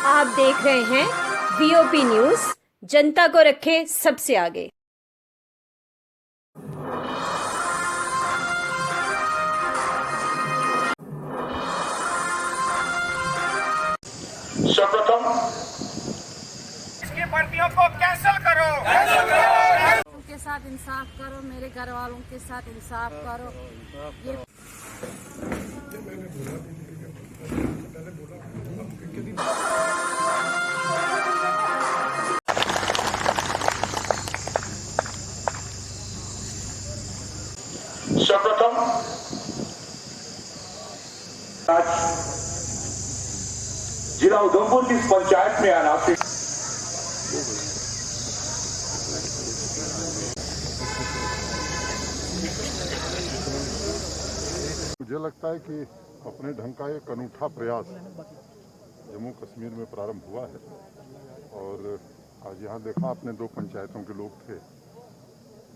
आप देख रहे हैं वीओपी न्यूज, जनता को रखे सबसे आगे। सर्वप्रथम इसकी भर्तियों को कैंसिल करो। के साथ इंसाफ करो, मेरे घर वालों के साथ इंसाफ करो। ये सर्वप्रथम आज जिला उधमपुर की इस पंचायत में अनासी मुझे लगता है कि अपने ढंग का एक अनूठा प्रयास जम्मू कश्मीर में प्रारंभ हुआ है। और आज यहाँ देखा आपने, दो पंचायतों के लोग थे।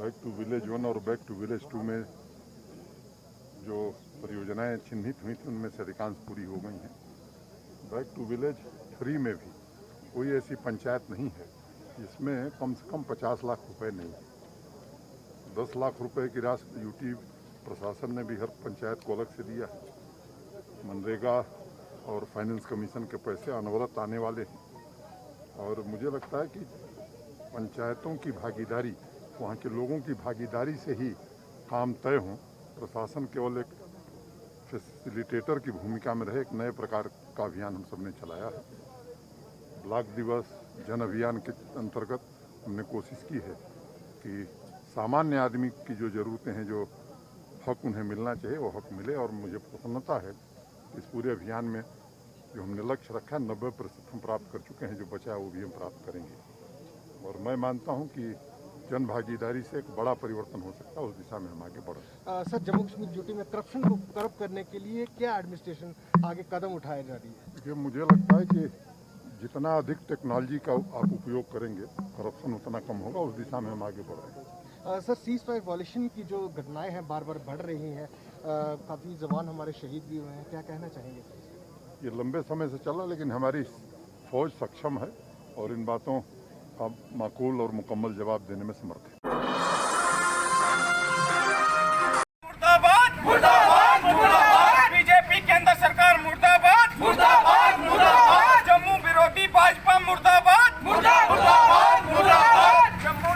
बैक टू विलेज 1 और बैक टू विलेज 2 में जो परियोजनाएं चिन्हित हुई थी उनमें से अधिकांश पूरी हो गई हैं। बैक टू विलेज 3 में भी कोई ऐसी पंचायत नहीं है जिसमें कम से कम 50 लाख रुपए नहीं है। 10 लाख रुपए की राशि यूटी प्रशासन ने भी हर पंचायत को अलग से दिया है। मनरेगा और फाइनेंस कमीशन के पैसे अनवरत आने वाले हैं। और मुझे लगता है कि पंचायतों की भागीदारी, वहाँ के लोगों की भागीदारी से ही काम तय हों। प्रशासन केवल एक फैसिलिटेटर की भूमिका में रहे। एक नए प्रकार का अभियान हम सब ने चलाया है। ब्लॉक दिवस जन अभियान के अंतर्गत हमने कोशिश की है कि सामान्य आदमी की जो ज़रूरतें हैं, जो हक उन्हें मिलना चाहिए, वो हक मिले। और मुझे प्रसन्नता है कि इस पूरे अभियान में जो हमने लक्ष्य रखा है 90% हम प्राप्त कर चुके हैं। जो बचा है वो भी हम प्राप्त करेंगे। और मैं मानता हूं कि जन भागीदारी से एक बड़ा परिवर्तन हो सकता है। उस दिशा में हम आगे बढ़ रहे हैं। सर, जम्मू कश्मीर यूटी में करप्शन को कर्ब करने के लिए क्या एडमिनिस्ट्रेशन आगे कदम उठाए जा रही है? देखिए, मुझे लगता है कि जितना अधिक टेक्नोलॉजी का आप उपयोग करेंगे, करप्शन उतना कम होगा। उस दिशा में हम आगे बढ़ रहे हैं। सर, सीज फायर वॉयलेशन की जो घटनाएं हैं बार बार बढ़ रही हैं, काफ़ी जवान हमारे शहीद भी हुए हैं, क्या कहना चाहेंगे? ये लंबे समय से चला, लेकिन हमारी फौज सक्षम है और इन बातों का माकूल और मुकम्मल जवाब देने में समर्थ है। मुर्दाबाद मुर्दाबाद मुर्दाबाद, बीजेपी केंद्र सरकार मुर्दाबाद मुर्दाबाद मुर्दाबाद, जम्मू विरोधी भाजपा मुर्दाबाद मुर्दाबाद मुर्दाबाद, जम्मू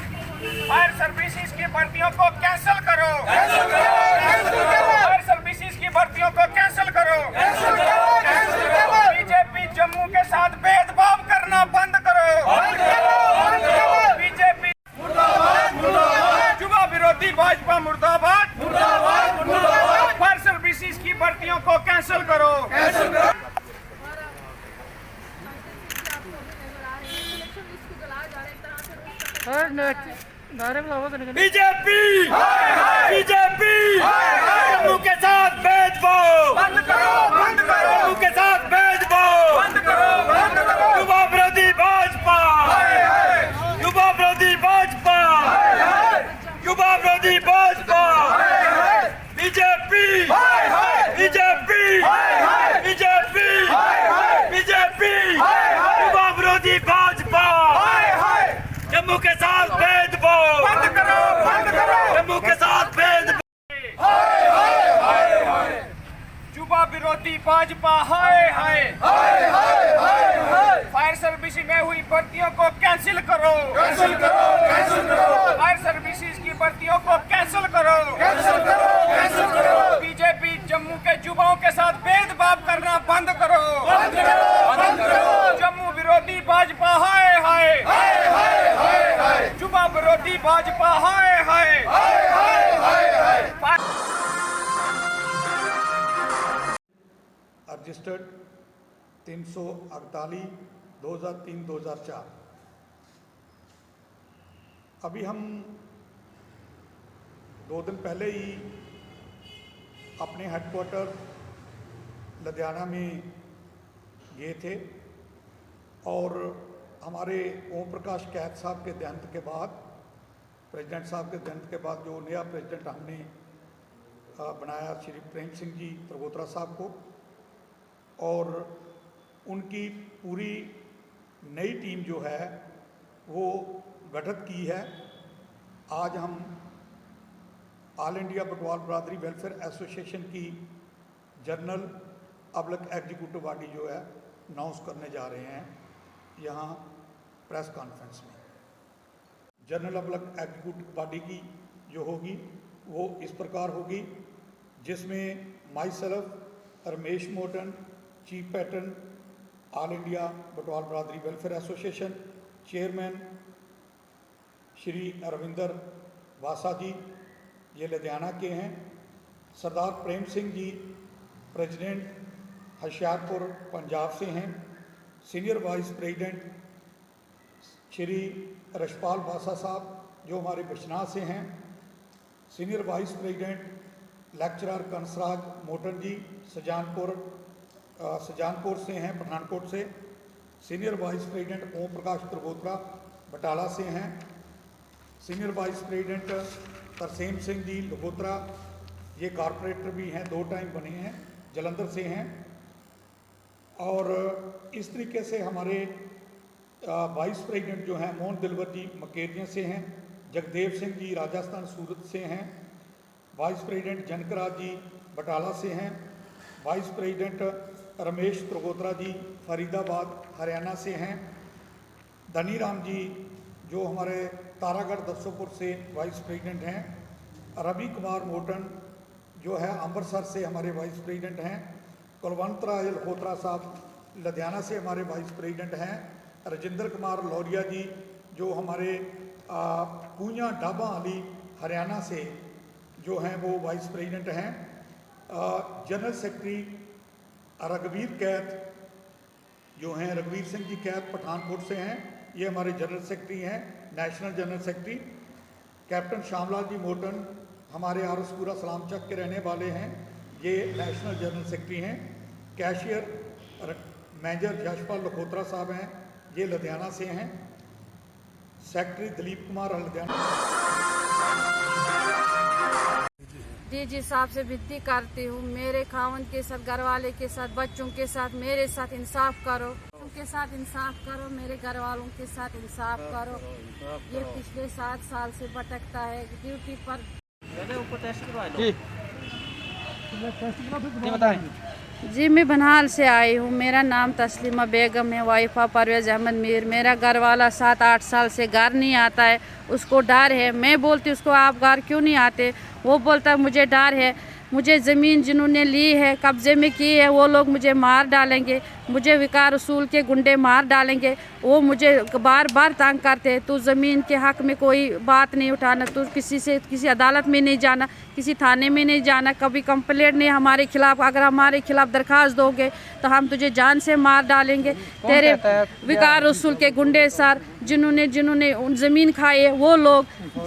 फायर सर्विसेज की भर्तियों को कैंसिल करो। फायर सर्विसेज की भर्तियों को कैंसिल करो। बीजेपी जम्मू के साथ भेदभाव करना बंद करो। बीजेपी मुर्दाबाद मुर्दाबाद, युवा विरोधी भाजपा मुर्दाबाद मुर्दाबाद मुर्दाबाद, फायर सर्विसेज की भर्तियों को कैंसिल करो। बीजेपी बीजेपी जम्मू के साथ भेदभाव बंद करो, बंद करो। जम्मू के साथ भेदभाव बंद करो, बंद करो। युवा विरोधी भाजपा, युवा विरोधी भाजपा, युवा विरोधी Bhajpa, BJP BJP BJP BJP, युवा विरोधी भाजपा, जम्मू के साथ भेदभाव बंद करो, बंद करो। जम्मू के साथ भेदभाव, युवा विरोधी भाजपा, हाय हाय हाय। फायर सर्विस में हुई भर्तियों को कैंसिल करो, कैंसिल करो, कैंसिल करो। फायर सर्विसेज की भर्तियों को कैंसिल करो, कैंसिल करो, कैंसिल करो। बीजेपी जम्मू के युवाओं के साथ भेदभाव करना बंद करो, बंद करो, बंद करो। जम्मू विरोधी भाजपा, हाय हाय हाय। युवा विरोधी भाजपा, हाय हाय हाय। रजिस्टर्ड 348 2003-2004। अभी हम 2 दिन पहले ही अपने हेडक्वार्टर लुधियाना में गए थे और हमारे ओम प्रकाश कैद साहब के देहांत के बाद, प्रेसिडेंट साहब के देहांत के बाद, जो नया प्रेसिडेंट हमने बनाया श्री प्रेम सिंह जी त्रिगोत्रा साहब को, और उनकी पूरी नई टीम जो है वो गठित की है। आज हम all India Batwal Biradari welfare association की जनरल पब्लिक एग्जीक्यूटिव बॉडी जो है अनाउंस करने जा रहे हैं यहाँ प्रेस कॉन्फ्रेंस में। जनरल पब्लिक एग्जीक्यूटिव बॉडी की जो होगी वो इस प्रकार होगी, जिसमें myself Ramesh Motan, chief patron all India Batwal Biradari welfare association, chairman Shri Ravinder Wasa ji, ये लुधियाना के हैं। सरदार प्रेम सिंह जी प्रेसिडेंट होशियारपुर पंजाब से हैं। Senior vice president Shri Rashpal वासा साहब जो हमारे बिश्नाह से हैं। Senior vice president lecturer Kansraj Motan ji Sujanpur से हैं, पठानकोट से। Senior vice president Om Prakash Trigotra Batala से हैं। Senior vice president Tarsem Singh ji Lakhotra, ये कॉरपोरेटर भी हैं, 2 टाइम बने हैं, जलंधर से हैं। और इस तरीके से हमारे वाइस प्रेसिडेंट जो हैं मोहन दिलवर जी मकेरिया से हैं। जगदेव सिंह जी राजस्थान सूरत से हैं। वाइस प्रेसिडेंट जनकराज जी बटाला से हैं। वाइस प्रेसिडेंट रमेश त्रिगोत्रा जी फरीदाबाद हरियाणा से हैं। धनी राम जी जो हमारे तारागढ़ दसोपुर से वाइस प्रेसिडेंट हैं। रवि कुमार मोटन जो है अमृतसर से हमारे वाइस प्रेसिडेंट हैं। कुलवंत राय लखोत्रा साहब लुधियाना से हमारे वाइस प्रेसिडेंट हैं। राजेंद्र कुमार लौरिया जी जो हमारे कुइयाँ डाबा अली हरियाणा से जो हैं वो वाइस प्रेसिडेंट हैं। जनरल सेक्रेटरी रघुवीर कैद जो हैं रघुवीर सिंह जी कैद पठानकोट से हैं, ये हमारे जनरल सेक्रेटरी हैं, national general secretary. Captain Shyamlal ji Motan हमारे आरसपुरा सलाम चक के रहने वाले हैं, ये नेशनल जनरल सेक्रेटरी हैं। कैशियर मेजर यशपाल लखोत्रा साहब हैं, ये लुधियाना से हैं। सेक्रेटरी दिलीप कुमार लुधियाना। डीजी साहब से विनती करती हूँ, मेरे खावन के साथ, घर वाले के साथ, बच्चों के साथ मेरे साथ इंसाफ करो, उनके साथ इंसाफ करो, मेरे घर वालों के साथ इंसाफ करो। ये पिछले 7 साल से भटकता है ड्यूटी पर। जी मैं बनहाल से आई हूँ। मेरा नाम तस्लीमा बेगम है, वाइफा परवेज़ अहमद मीर। मेरा घर वाला 7-8 साल से घर नहीं आता है, उसको डर है। मैं बोलती उसको आप घर क्यों नहीं आते, वो बोलता है मुझे डर है, मुझे ज़मीन जिन्होंने ली है कब्ज़े में की है वो लोग मुझे मार डालेंगे, मुझे विकार रसूल के गुंडे मार डालेंगे। वो मुझे बार बार तंग करते हैं, तू ज़मीन के हक़ में कोई बात नहीं उठाना, तू किसी अदालत में नहीं जाना, किसी थाने में नहीं जाना, कभी कंप्लेंट नहीं हमारे खिलाफ़। अगर हमारे खिलाफ़ दरख्वास्त दोगे तो हम तुझे जान से मार डालेंगे। तेरे विकार रसूल के गुंडे सर जिन्होंने ज़मीन खाई है वो लोग,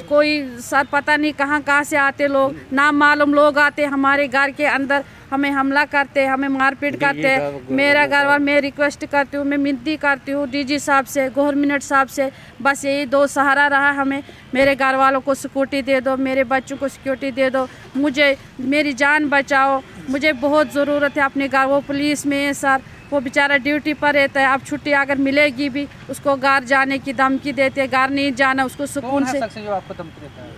कोई सर पता नहीं कहाँ से आते लोग, नाम मालूम लोग आते हमारे घर के अंदर, हमें हमला करते, हमें मारपीट करते। मेरा घर वाला, मैं रिक्वेस्ट करती हूँ, मैं विनती करती हूँ डीजी साहब से, गवर्नमेंट साहब से, बस यही 2 सहारा रहा हमें। मेरे घर वालों को सिक्योरिटी दे दो, मेरे बच्चों को सिक्योरिटी दे दो, मुझे मेरी जान बचाओ, मुझे बहुत ज़रूरत है अपने घर। वो पुलिस में है सर, वो बेचारा ड्यूटी पर रहता है, अब छुट्टी अगर मिलेगी भी उसको घर जाने की धमकी देते, घर नहीं जाना उसको सुकून से। जो आपको धमकी देता है?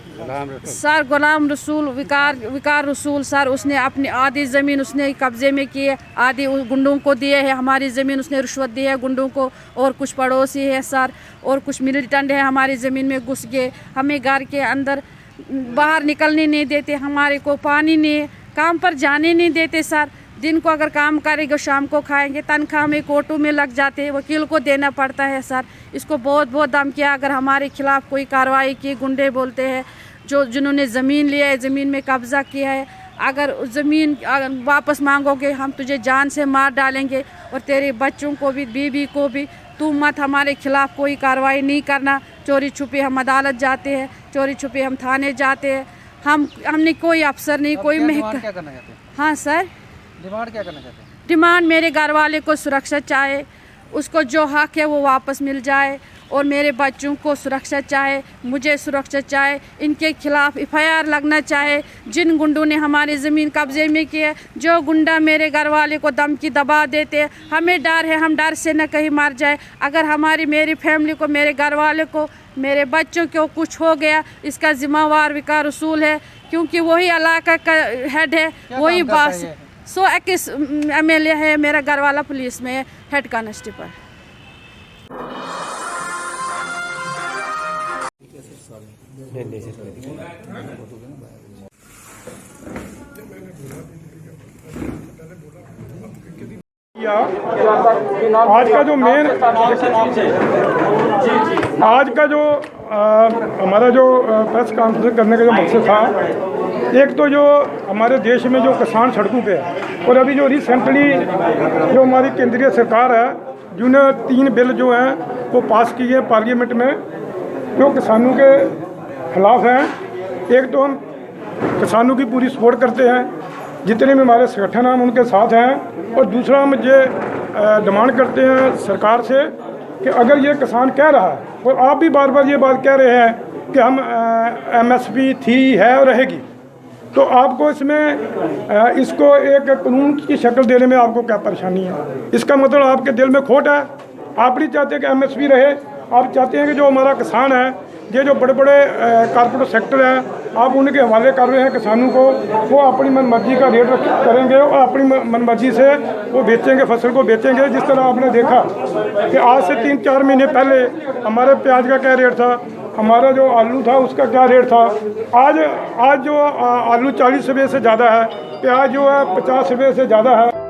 सर गुलाम रसूल, विकार रसूल सर, उसने अपनी आधी ज़मीन उसने कब्ज़े में की है, आधी गुंडों को दिए है। हमारी ज़मीन उसने रिश्वत दी है गुंडों को, और कुछ पड़ोसी है सर, और कुछ मिलिटेंट है हमारी ज़मीन में घुस गए, हमें घर के अंदर बाहर निकलने नहीं देते, हमारे को पानी नहीं, काम पर जाने नहीं देते सर। दिन को अगर काम करेंगे शाम को खाएंगे, तनख्वाह में कोर्टों में लग जाते हैं, वकील को देना पड़ता है सर। इसको बहुत धमकियाँ अगर हमारे खिलाफ़ कोई कार्रवाई की, गुंडे बोलते हैं जिन्होंने ज़मीन लिया है, ज़मीन में कब्ज़ा किया है, अगर ज़मीन वापस मांगोगे हम तुझे जान से मार डालेंगे, और तेरे बच्चों को भी, बीवी को भी। तू मत हमारे खिलाफ़ कोई कार्रवाई नहीं करना। चोरी छुपे हम अदालत जाते हैं, चोरी छुपे हम थाने जाते हैं, हमने कोई अफसर नहीं, कोई महकमा। क्या करना चाहते हैं? हाँ सर, डिमांड क्या करना चाहते हैं? डिमांड मेरे घर वाले को सुरक्षा चाहे, उसको जो हक है वो वापस मिल जाए, और मेरे बच्चों को सुरक्षा चाहे, मुझे सुरक्षा चाहे। इनके खिलाफ FIR लगना चाहे। जिन गुंडों ने हमारी ज़मीन कब्जे में की है, जो गुंडा मेरे घर वाले को धमकी दबा देते, हमें डर है हम डर से न कहीं मर जाए। अगर मेरी फैमिली को, मेरे घर वाले को, मेरे बच्चों को कुछ हो गया, इसका जिम्मेवार विकार रसूल है, क्योंकि वही इलाका का हेड है, वही बास 121 MLA है। मेरा घर वाला पुलिस में हेड कांस्टेबल। आज का जो हमारा जो प्रेस कॉन्फ्रेंस करने का जो मकसद था, एक तो जो हमारे देश में जो किसान सड़कों पे है, और अभी जो रिसेंटली जो हमारी केंद्रीय सरकार है, जिन्होंने 3 बिल जो हैं वो पास किए हैं पार्लियामेंट में, जो किसानों के खिलाफ हैं। एक तो हम किसानों की पूरी सपोर्ट करते हैं, जितने भी हमारे संगठन हैं हम उनके साथ हैं। और दूसरा हम ये डिमांड करते हैं सरकार से कि अगर ये किसान कह रहा है, और आप भी बार बार ये बात कह रहे हैं कि हम MSP थी, है और रहेगी, तो आपको इसमें इसको एक कानून की शक्ल देने में आपको क्या परेशानी है? इसका मतलब आपके दिल में खोट है। आप नहीं चाहते कि MSP रहे, आप चाहते हैं कि जो हमारा किसान है, ये जो बड़े बड़े कारपोरेट सेक्टर हैं, आप उनके हवाले कर रहे हैं किसानों को। वो अपनी मनमर्जी का रेट करेंगे और अपनी मनमर्जी से वो बेचेंगे, फसल को बेचेंगे। जिस तरह आपने देखा कि आज से 3-4 महीने पहले हमारे प्याज का क्या रेट था, हमारा जो आलू था उसका क्या रेट था। आज जो आलू 40 रुपये से ज़्यादा है, प्याज जो है 50 रुपये से ज़्यादा है।